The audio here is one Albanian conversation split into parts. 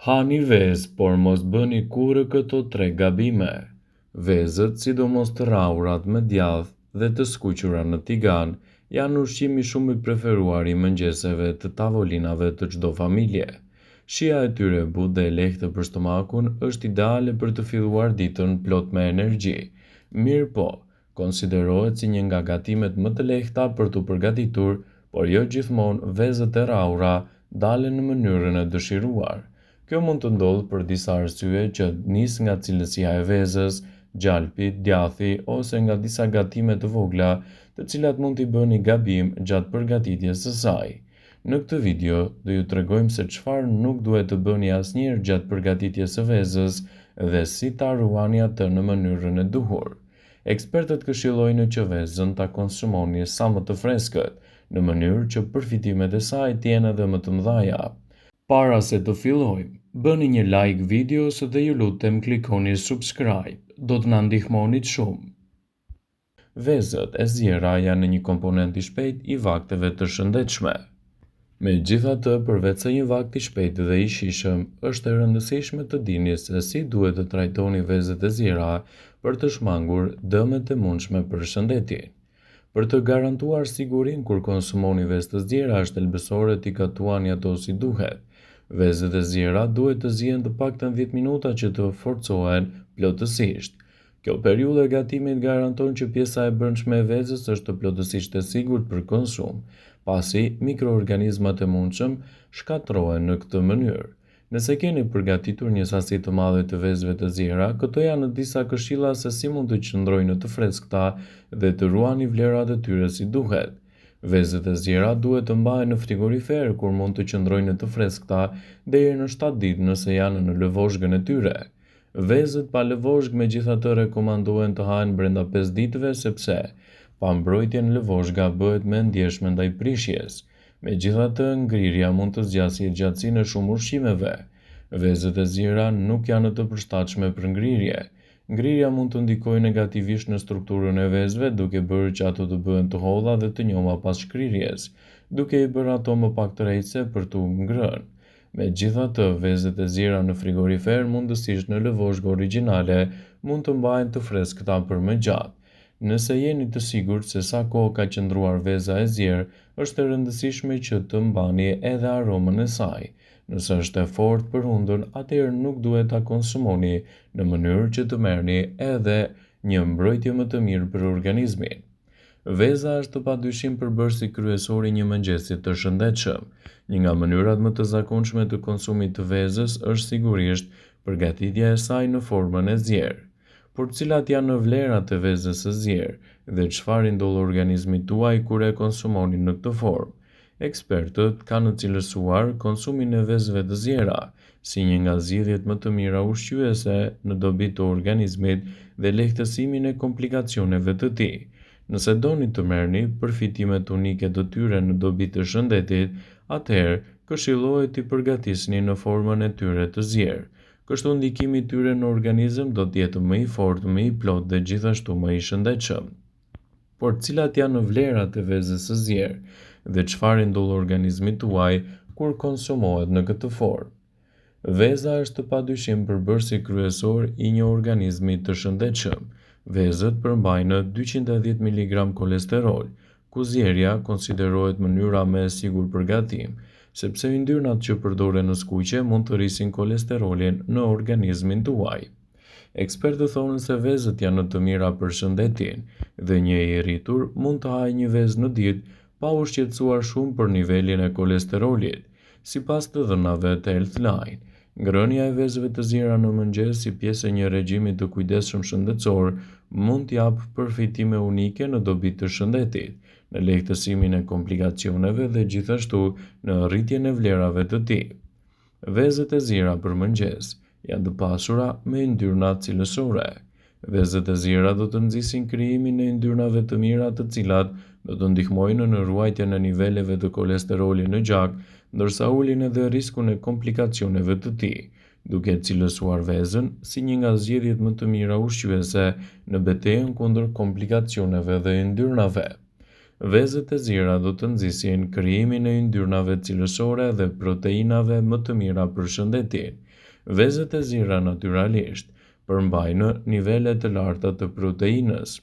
Hani vezë, por mos bëni kurrë këto 3 gabime. Vezët, sidomos të rraurat me djathë dhe të skuqura në tigan, janë ushqimi shumë i preferuar i mëngjeseve të tavolinave të çdo familje. Shija e tyre e butë dhe e lehtë për stomakun është ideale për të filluar ditën plot me energji. Mirë po, konsiderohet si një nga gatimet më të lehta për t'u përgatitur, por jo gjithmonë vezët e rraura dalen në mënyrën e dëshiruar. Kjo mund të ndodhë për disa arsye që nis nga cilësia e vezës, gjalpi, djathi ose nga disa gatime të vogla, të cilat mund t'i bëni gabim gjatë përgatitjes së saj. Në këtë video do ju tregojmë se çfarë nuk duhet të bëni asnjëherë gjatë përgatitjes së vezës dhe si ta ruani atë në mënyrën e duhur. Ekspertët këshillojnë që vezën ta konsumoni sa më të freskët, në mënyrë që përfitimet e saj të jenë edhe më të mëdha. Para se të fillojmë, bëni një like videos dhe ju lutem klikoni subscribe, do të na ndihmonit shumë. Vezët e zjera janë një komponent i shpejt i vakteve të shëndetshme. Megjithatë, përveç se një vakt i shpejtë dhe i shijshëm, është e rëndësishme të dini se si duhet të trajtoni vezët e zjera për të shmangur dëmet e mundshme për shëndetin. Për të garantuar sigurinë kur konsumoni vezë të zjera, është thelbësore t'i gatuani ato si duhet. Vezët e zjera duhet të zihen të paktën 10 minuta që të forcohen plotësisht. Kjo periudhë e gatimit garanton që pjesa e brendshme e vezës është plotësisht e sigurt për konsum, pasi mikroorganizmat e mundshëm shkatërrohen në këtë mënyrë. Nëse keni përgatitur një sasi të madhe të vezëve të zjera, këto janë disa këshilla se si mund të qëndrojnë të freskëta dhe të ruani vlerat e tyre si duhet. Vezët e zjera duhet të mbahen në frigorifer kur mund të qëndrojnë të freskëta deri në 7 ditë nëse janë në lëvozhgën e tyre. Vezët pa lëvozhgë megjithatë rekomandohen të hahen brenda 5 ditëve sepse pambrojtja në lëvozhga bëhet më e ndjeshme ndaj prishjes. Megjithatë, ngrirja mund të zgjasë gjatësinë e shumë ushqimeve. Vezët e zjera nuk janë të përshtatshme për ngrirje. Ngrirja mund të ndikojë negativisht në strukturën e vezëve, duke bërë që ato të bëhen të holla dhe të njoma pas shkrirjes, duke i bërë ato më pak të rejtëse për t'u ngrënë. Megjithatë, vezët e zjera në frigorifer, mundësisht në lëvozhgë origjinale, mund të mbahen të freskëta për më gjatë. Nëse jeni të sigurt se sa kohë ka qëndruar veza e zjerë, është e rëndësishme që të mbani edhe aromën e saj. Nëse është e fortë për hundën, atëherë nuk duhet ta konsumoni në mënyrë që të merrni edhe një mbrojtje më të mirë për organizmin. Veza është padyshim përbërësi kryesor i një mëngjesi të shëndetshëm. Një nga mënyrat më të zakonshme të konsumit të vezës është sigurisht përgatitja e saj në formën e zjerë. Por cilat janë vlerat e vezës së zjerë dhe çfarë i ndodh organizmit tuaj kur e konsumoni në këtë formë? Ekspertët kanë cilësuar konsumin e vezëve të zjera si një nga zgjidhjet më të mira ushqyese në dobi të organizmit dhe lehtësimin e komplikacioneve të tij. Nëse doni të merrni përfitimet unike të tyre në dobi të shëndetit, atëherë këshillohet t'i përgatisni në formën e tyre të zjerë. Kështu ndikimi i tyre në organizëm do të jetë më i fortë, më i plotë dhe gjithashtu më i shëndetshëm. Por cilat janë vlerat e vezës së zjerë dhe çfarë ndodh organizmit tuaj kur konsumohet në këtë formë? Veza është padyshim përbërësi kryesor i një organizmi të shëndetshëm. Vezët përmbajnë 210 mg kolesterol, ku zjerja konsiderohet mënyra më e sigurt për gatim, sepse yndyrnat që përdoren në skuqje mund të rrisin kolesterolin në organizmin tuaj. Ekspertët thonë se vezët janë të mira për shëndetin dhe një i rritur mund të hajë një vezë në ditë pa u shqetësuar shumë për nivelin e kolesterolit, sipas të dhënave të Healthline. Ngrënia e vezëve të zjera në mëngjes si pjesë e një regjimi të kujdesshëm shëndetësor mund t'japë përfitime unike në dobi të shëndetit, në lehtësimin e komplikacioneve dhe gjithashtu në rritjen e vlerave të tij. Vezët e zjera për mëngjes janë të pasura me yndyrna cilësore. Vezët e zjera do të nxisin krijimin e yndyrnave të mira, të cilat do të ndihmojnë në ruajtjen e niveleve të kolesterolit në gjak, ndërsa ulin edhe riskun e komplikacioneve të tij, duke cilësuar vezën si një nga zgjedhjet më të mira ushqyese në betejën kundër komplikacioneve dhe yndyrnave. Vezët e zira do të nxisin krijimin e yndyrnave cilësore dhe proteinave më të mira për shëndetin. Vezët e zira natyralisht përmbajnë nivele të larta të proteinës.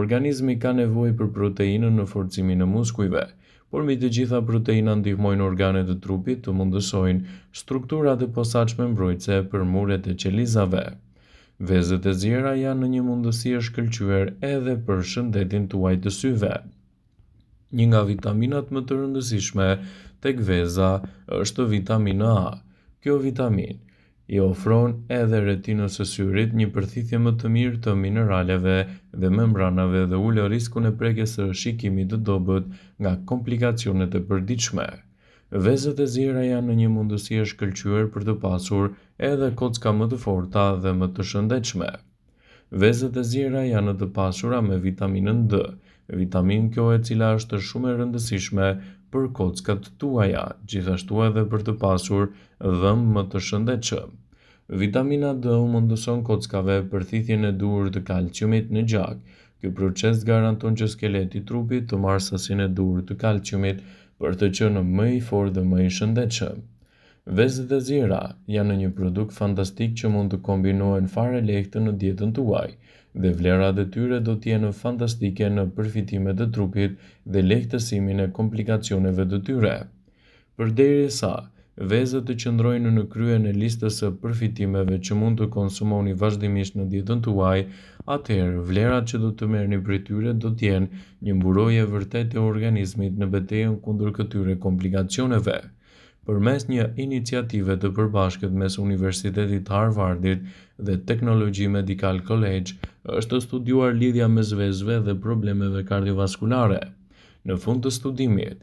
Organizmi ka nevojë për proteinën në forcimin e muskujve, por mbi të gjitha proteina ndihmojnë organet e trupit të mundësojnë strukturat e posaçme mbrojtëse për muret e qelizave. Vezët e zira janë një mundësi e shkëlqyer edhe për shëndetin tuaj të syve. Një nga vitaminat më të rëndësishme tek veza është vitamina A. Kjo vitaminë i ofron edhe retinës së syrit një përthithje më të mirë të mineraleve dhe membranave dhe ul riskun e prekjes së shikimit të dobët nga komplikacionet e përditshme. Vezët e zira janë një mundësi e shkëlqyer për të pasur edhe kocka më të forta dhe më të shëndetshme. Vezët e zira janë të pasura me vitaminën D, vitaminë kjo e cila është shumë e rëndësishme për kockat tuaja, gjithashtu edhe për të pasur dhëmbë më të shëndetshëm. Vitamina D mundëson kockave përthithjen e duhur të kalciumit në gjak. Ky proces garanton që skeleti i trupit të marrë sasinë e duhur të kalciumit për të qenë më i fortë dhe më i shëndetshëm. Vezët e zira janë një produkt fantastik që mund të kombinohen fare lehtë në dietën tuaj, dhe vlerat e tyre do të jenë fantastike në përfitimet e trupit dhe lehtësimin e komplikacioneve të tyre. Përderisa vezët të qëndrojnë në kryen e listës së përfitimeve që mund të konsumoni vazhdimisht në dietën tuaj, atëherë vlerat që do të merrni prej tyre do të jenë një mburojë e vërtetë e organizmit në betejën kundër këtyre komplikacioneve. Përmes një iniciative të përbashkët mes Universitetit të Harvardit dhe Technology Medical College, është studiuar lidhja mes vezëve dhe problemeve kardiovaskulare. Në fund të studimit,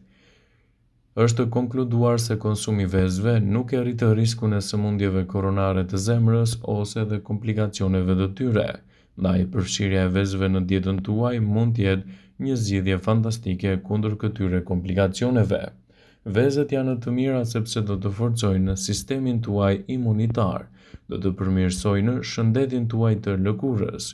është konkluduar se konsumi i vezëve nuk e rrit riskun e sëmundjeve koronare të zemrës ose dhe komplikacioneve të tyre. Ndaj përfshirja e vezëve në dietën tuaj mund të jetë një zgjidhje fantastike kundër këtyre komplikacioneve. Vezët janë të mira sepse do të forcojnë sistemin tuaj imunitar, do të përmirësojnë shëndetin tuaj të lëkurës,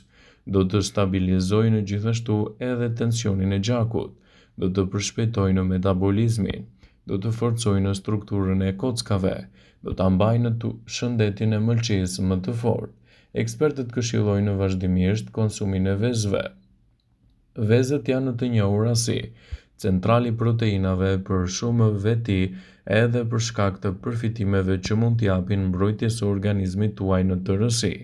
do të stabilizojnë gjithashtu edhe tensionin e gjakut, do të përshpejtojnë metabolizmin, do të forcojnë strukturën e kockave, do ta mbajnë shëndetin e mëlçisë më të fortë. Ekspertët këshillojnë vazhdimisht konsumin e vezëve. Vezët janë të njohura si centrali proteinave për shumë veti edhe për shkak të përfitimeve që mund t'i japin mbrojtjes së organizmit tuaj në tërësi.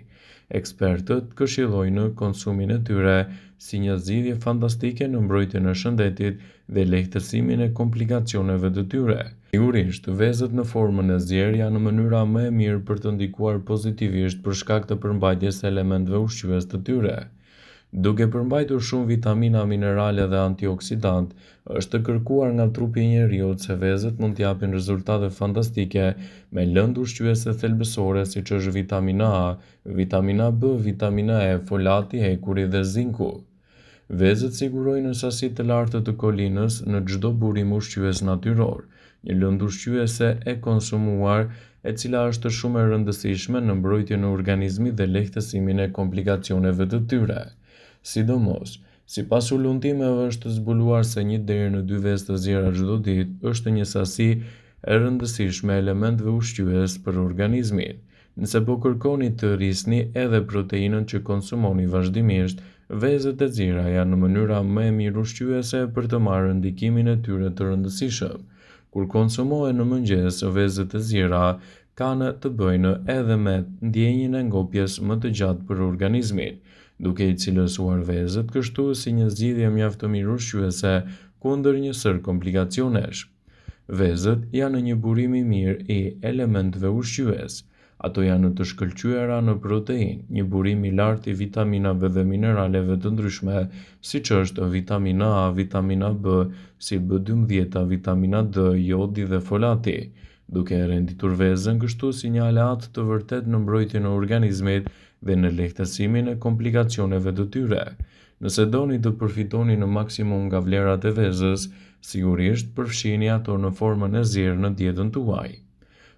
Ekspertët këshillojnë konsumin e tyre si një zgjidhje fantastike në mbrojtjen e shëndetit dhe lehtësimin e komplikacioneve të tyre. Sigurisht, vezët në formën e zjerë janë mënyra më e mirë për të ndikuar pozitivisht për shkak të përmbajtjes së elementëve ushqyes të tyre. Duke përmbajtur shumë vitamina, minerale dhe antioksidant, është kërkuar nga trupi i njeriut se vezët mund t'japin rezultate fantastike me lëndë ushqyese thelbësore siç është vitamina A, vitamina B, vitamina E, folati, hekuri dhe zinku. Vezët sigurojnë sasi të larta të kolinës në çdo burim ushqyes natyror, një lëndë ushqyese e konsumuar e cila është shumë e rëndësishme në mbrojtjen e organizmit dhe lehtësimin e komplikacioneve të tyre. Sidomos, sipas ulundimeve është zbuluar se 1 deri në 2 vezë të zjera çdo ditë është një sasi e rëndësishme e elementëve ushqyes për organizmin. Nëse po kërkoni të rrisni edhe proteinën që konsumoni vazhdimisht, vezët e zjera janë mënyra më e mirë ushqyese për të marrë ndikimin e tyre të rëndësishëm. Kur konsumohen në mëngjes, vezët e zjera kanë të bëjnë edhe me ndjenjën e ngopjes më të gjatë për organizmin, duke i cilësuar vezët kështu si një zgjidhje mjaft të mirë ushqyese kundër një sër komplikacionesh. Vezët janë një burim i mirë i elementëve ushqyes. Ato janë të shkëlqyera në protein, një burim i lartë i vitaminave dhe mineraleve të ndryshme, siç është vitamina A, vitamina B, si B12, vitamina D, jodi dhe folati, duke e renditur vezën kështu si një aleat të vërtet në mbrojtjen e organizmit dhe në lehtësimin e komplikacioneve të tyre. Nëse doni të përfitoni në maksimum nga vlerat e vezës, sigurisht përfshini ato në formën e zjerë në dietën tuaj.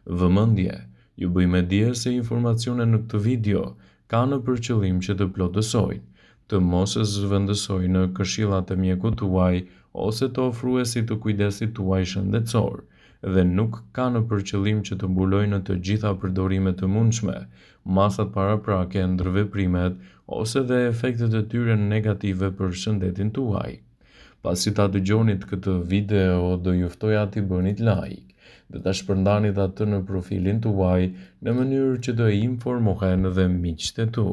Vëmendje. Ju bëjmë dije se informacionet në këtë video kanë për qëllim që të plotësojnë, të mos e zhvendësoj në këshillat e mjekut tuaj ose të ofruesit të kujdesit tuaj shëndetësor, dhe nuk ka në përqëllim që të mbulojë në të gjitha përdorimet të mundshme, masat paraprake, ndërveprimet ose dhe efektet e tyre negative për shëndetin tuaj. Pasi ta dëgjonit këtë video, do ju ftoja t'i bënit like dhe ta shpërndanit atë në profilin tuaj në mënyrë që të informohen dhe miqtë e tu.